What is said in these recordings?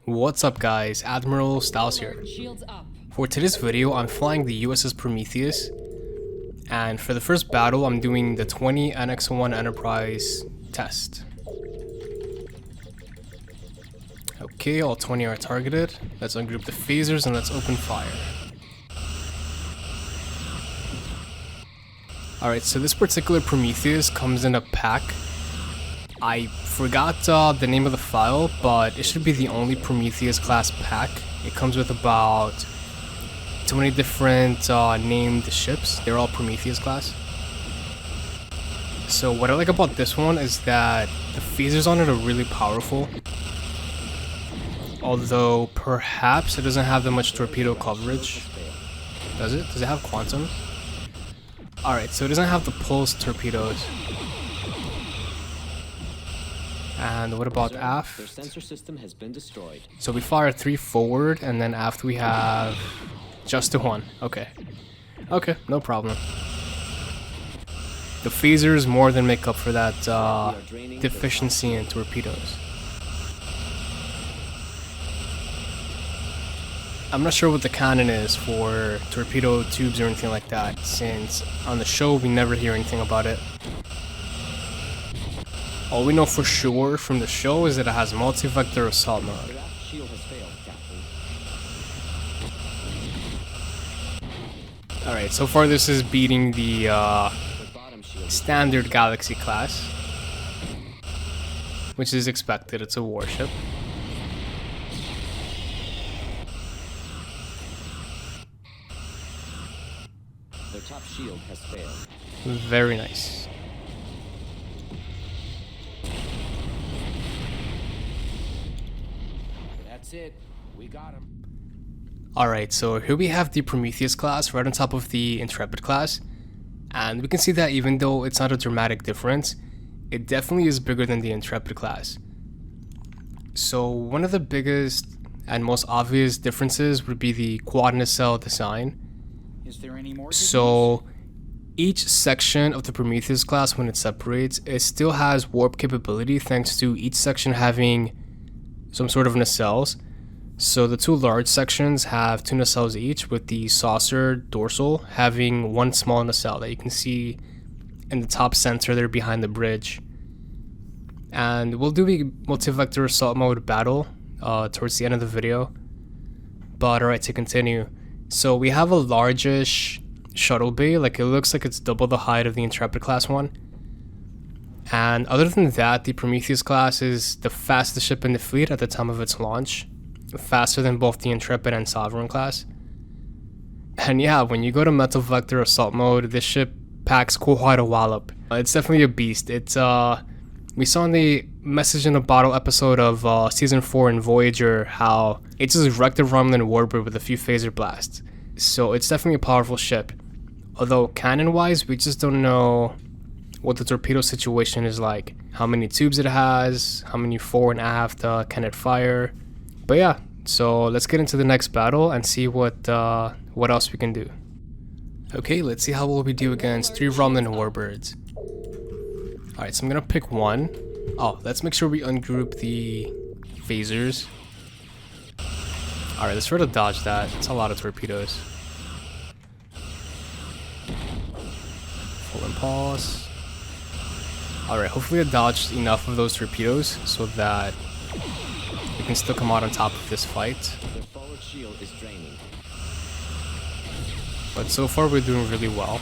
What's up guys, Admiral Styles here. For today's video, I'm flying the USS Prometheus, and for the first battle, I'm doing the 20 NX-1 Enterprise test. Okay, all 20 are targeted. Let's ungroup the phasers and let's open fire. Alright, so this particular Prometheus comes in a pack. I forgot the name of the file, but it should be the only Prometheus Class pack. It comes with about 20 different named ships. They're all Prometheus Class. So what I like about this one is that the phasers on it are really powerful. Although perhaps it doesn't have that much torpedo coverage. Does it? Does it have quantum? Alright, so it doesn't have the pulse torpedoes. And what about aft? Their sensor system has been destroyed. So we fire 3 forward, and then aft we have just a 1. Okay. Okay, no problem. The phasers more than make up for that deficiency in torpedoes. I'm not sure what the canon is for torpedo tubes or anything like that, since on the show we never hear anything about it. All we know for sure from the show is that it has multi-vector assault mode. Alright, so far this is beating the standard Galaxy class, which is expected. It's a warship. Their top shield has failed. Very nice. That's it. We got him. Alright, so here we have the Prometheus class right on top of the Intrepid class. And we can see that even though it's not a dramatic difference, it definitely is bigger than the Intrepid class. So one of the biggest and most obvious differences would be the quad nacelle design. Is there any more? So each section of the Prometheus class, when it separates, it still has warp capability thanks to each section having some sort of nacelles. So the 2 large sections have 2 nacelles each, with the saucer dorsal having 1 small nacelle that you can see in the top center there behind the bridge. And we'll do a multi-vector assault mode battle towards the end of the video. But alright, to continue. So we have a largish shuttle bay, like it looks like it's double the height of the Intrepid class one. And other than that, the Prometheus class is the fastest ship in the fleet at the time of its launch. Faster than both the Intrepid and Sovereign class. And yeah, when you go to multi-vector assault mode, this ship packs quite a wallop. It's definitely a beast. It's we saw in the Message in a Bottle episode of season 4 in Voyager how it just wrecked the Romulan warbird with a few phaser blasts. So it's definitely a powerful ship. Although canon-wise, we just don't know what the torpedo situation is like. How many tubes it has, how many fore and aft can it fire. But yeah, so let's get into the next battle and see what else we can do. Okay, let's see how well we do against 3 Romulan warbirds. Alright, so I'm gonna pick 1. Oh, let's make sure we ungroup the phasers. Alright, let's try to dodge that. It's a lot of torpedoes. Full impulse. Alright, hopefully I dodged enough of those torpedoes so that we can still come out on top of this fight. Their forward shield is draining. But so far we're doing really well.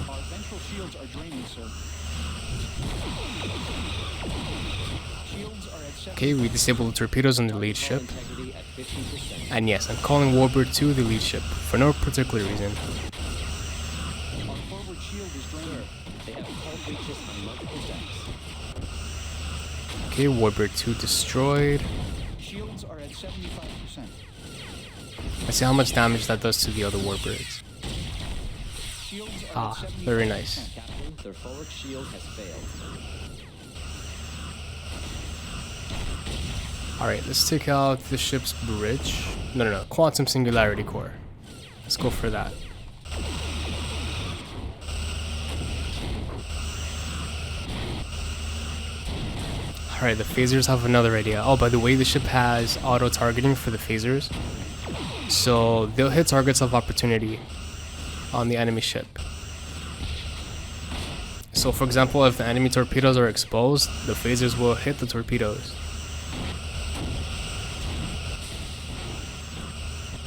Our ventral shields are draining, sir. Shields are at 7. Okay, we disabled the torpedoes on the lead ship. Integrity at 15%. And yes, I'm calling Warbird 2 the lead ship, for no particular reason. Our forward shield is draining. They have hull breaches on multiple decks. Okay, Warbird 2 destroyed. Shields are at 75%. Let's see how much damage that does to the other Warbirds. Shields are Ah, at 75%. very nice. Captain, their forward shield has failed. Alright, let's take out the ship's bridge. No, Quantum Singularity Core. Let's go for that. Alright, the phasers have another idea. Oh, by the way, the ship has auto-targeting for the phasers. So they'll hit targets of opportunity on the enemy ship. So for example, if the enemy torpedoes are exposed, the phasers will hit the torpedoes.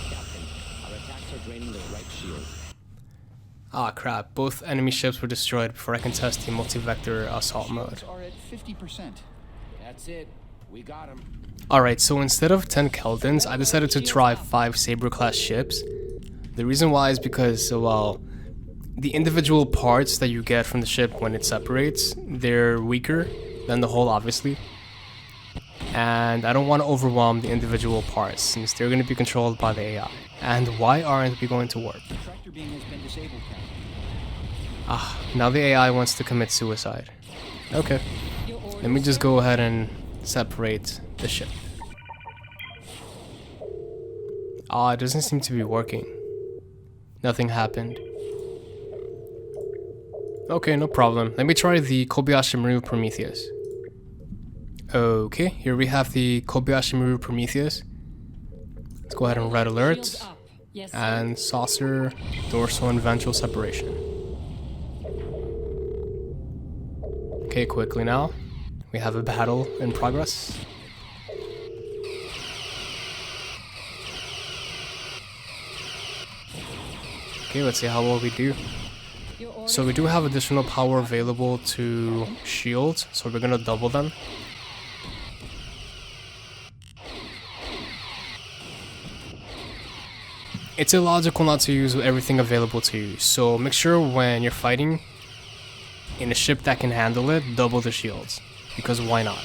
Captain, our attacks are draining the right shield. Ah crap, both enemy ships were destroyed before I can test the multi-vector assault mode. Shields are at 50%. That's it. We got him. Alright, so instead of 10 Keldons, I decided to try 5 Saber class ships. The reason why is because, well, the individual parts that you get from the ship when it separates, they're weaker than the whole, obviously. And I don't want to overwhelm the individual parts since they're going to be controlled by the AI. And why aren't we going to warp? Tractor beam has been disabled, Captain. Ah, now the AI wants to commit suicide. Okay, let me just go ahead and separate the ship. Ah, it doesn't seem to be working. Nothing happened. Okay, no problem. Let me try the Kobayashi Maru Prometheus. Okay, here we have the Kobayashi Maru Prometheus. Let's go ahead and red alert. And saucer, dorsal and ventral separation. Okay, quickly now. We have a battle in progress. Okay, let's see how well we do. So we do have additional power available to shields, so we're gonna double them. It's illogical not to use everything available to you, so make sure when you're fighting in a ship that can handle it, double the shields, because why not?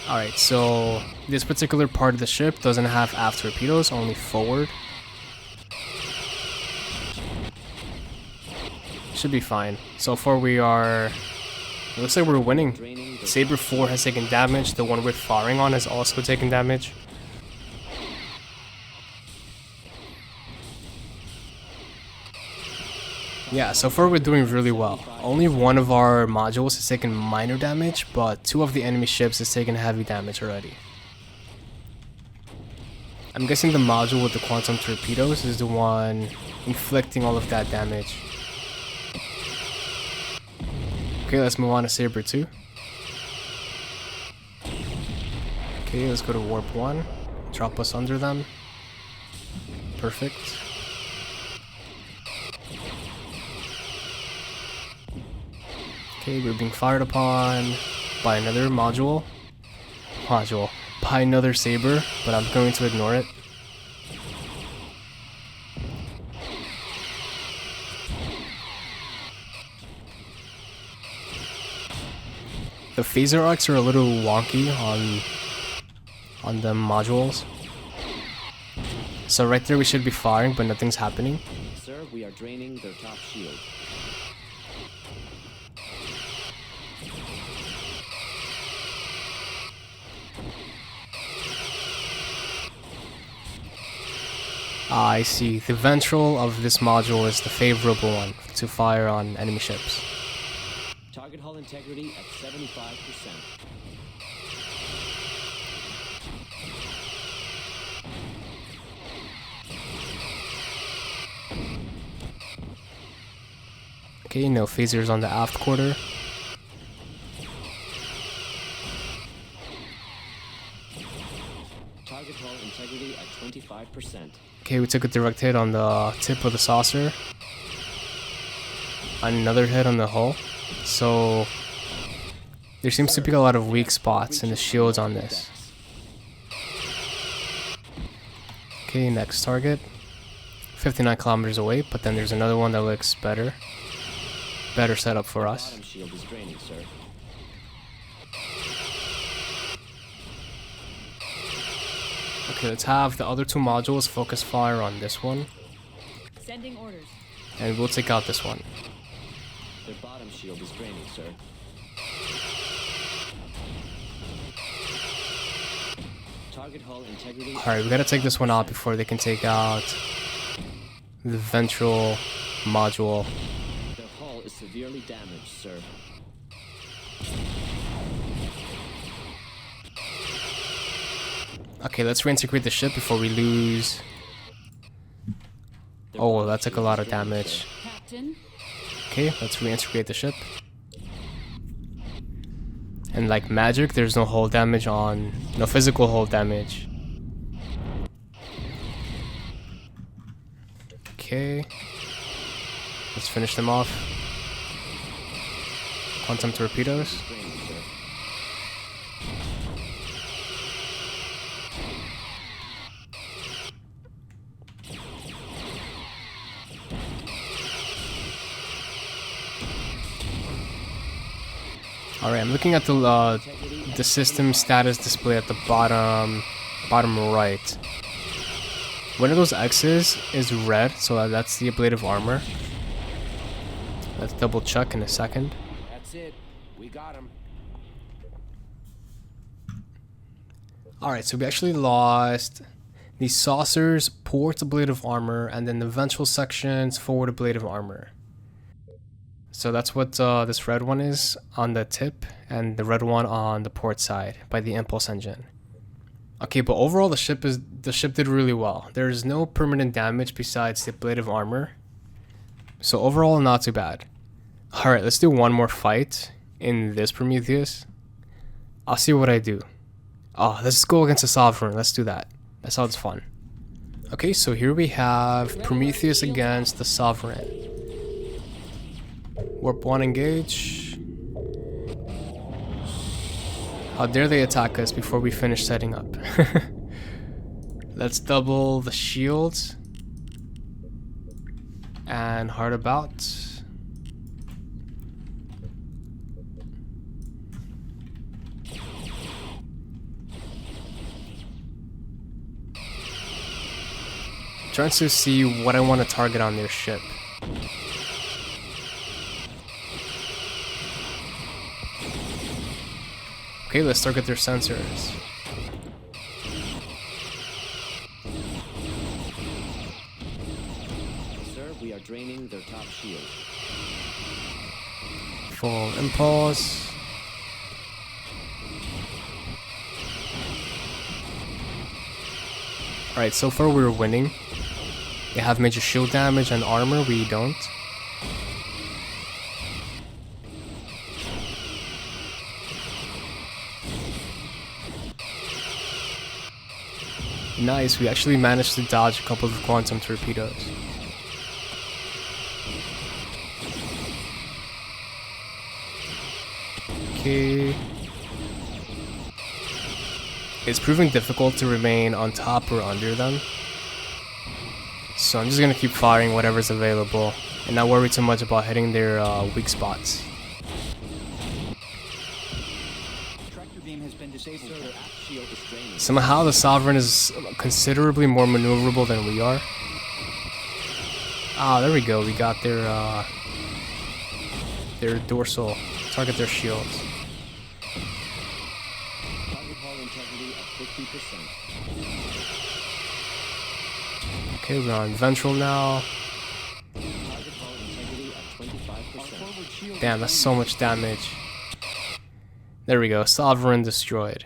Alright, so this particular part of the ship doesn't have aft torpedoes, only forward. Should be fine. So far we are... It looks like we're winning. Saber 4 has taken damage, the one we're firing on has also taken damage. Yeah, so far we're doing really well. Only one of our modules has taken minor damage, but 2 of the enemy ships has taken heavy damage already. I'm guessing the module with the quantum torpedoes is the one inflicting all of that damage. Okay, let's move on to Saber 2. Okay, let's go to Warp 1. Drop us under them. Perfect. Okay, we're being fired upon by another module. By another Saber, but I'm going to ignore it. The phaser arcs are a little wonky on the modules. So right there we should be firing, but nothing's happening. Sir, we are draining their top shield. Ah, I see. The ventral of this module is the favorable one to fire on enemy ships. Target hull integrity at 75%. Okay, no phasers on the aft quarter. Target hull integrity at 25%. Okay, we took a direct hit on the tip of the saucer. Another hit on the hull. So there seems to be a lot of weak spots in the shields on this. Okay, next target. 59 kilometers away, but then there's another one that looks better. Better setup for us. Bottom shield is draining, sir. Okay, let's have the other 2 modules focus fire on this one. Sending orders. And we'll take out this one. Their bottom shield is draining, sir. Target hull integrity. Alright, we gotta take this one out before they can take out the ventral module. Their hull is severely damaged, sir. Okay, let's reintegrate the ship before we lose. Oh, that took a lot of damage. Captain. Okay, let's reintegrate the ship. And like magic, there's no hull damage on, no physical hull damage. Okay, let's finish them off. Quantum torpedoes. Alright, I'm looking at the system status display at the bottom right. One of those X's is red, so that's the ablative armor. Let's double check in a second. That's it. We got him. Alright, so we actually lost the saucers, port ablative armor, and then the ventral sections, forward ablative armor. So that's what this red one is on the tip, and the red one on the port side by the impulse engine. Okay, but overall the ship did really well. There's no permanent damage besides the ablative armor. So overall, not too bad. Alright, let's do one more fight in this Prometheus. I'll see what I do. Oh, let's go against the Sovereign. Let's do that. That sounds fun. Okay, so here we have Prometheus against the Sovereign. Warp 1 engage. How dare they attack us before we finish setting up. Let's double the shields. And hard about. Trying to see what I want to target on their ship. Okay, let's target their sensors. Sir, we are draining their top shield. Full impulse. Alright, so far we're winning. They have major shield damage and armor, we don't. Nice, we actually managed to dodge a couple of quantum torpedoes. Okay. It's proving difficult to remain on top or under them. So I'm just gonna keep firing whatever's available and not worry too much about hitting their weak spots. Tractor beam has been disabled. Sir, their aft shield is draining. Somehow the Sovereign is considerably more maneuverable than we are. Ah, there we go. We got their dorsal. Target their shields. Target hull integrity at 50%. Okay, we're on ventral now. Target hull integrity at 25%. Forward shield. Damn, that's so much damage. There we go. Sovereign destroyed.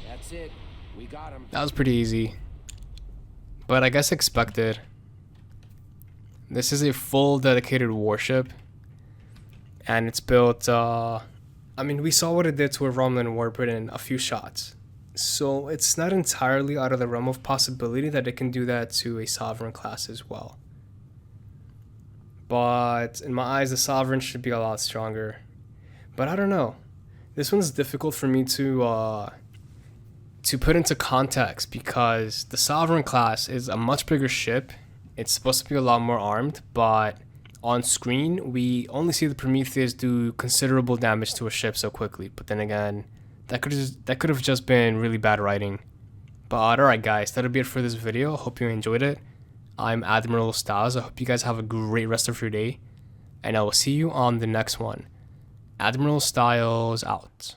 That's it. We got him. That was pretty easy. But I guess expected. This is a full dedicated warship. And it's built, I mean, we saw what it did to a Romulan warbird in a few shots. So it's not entirely out of the realm of possibility that it can do that to a Sovereign class as well. But in my eyes, the Sovereign should be a lot stronger. But I don't know. This one's difficult for me to put into context because the Sovereign class is a much bigger ship. It's supposed to be a lot more armed, but on screen we only see the Prometheus do considerable damage to a ship so quickly. But then again, that could have just been really bad writing. But alright guys, that'll be it for this video. Hope you enjoyed it. I'm Admiral Styles. I hope you guys have a great rest of your day, and I will see you on the next one. Admiral Styles out.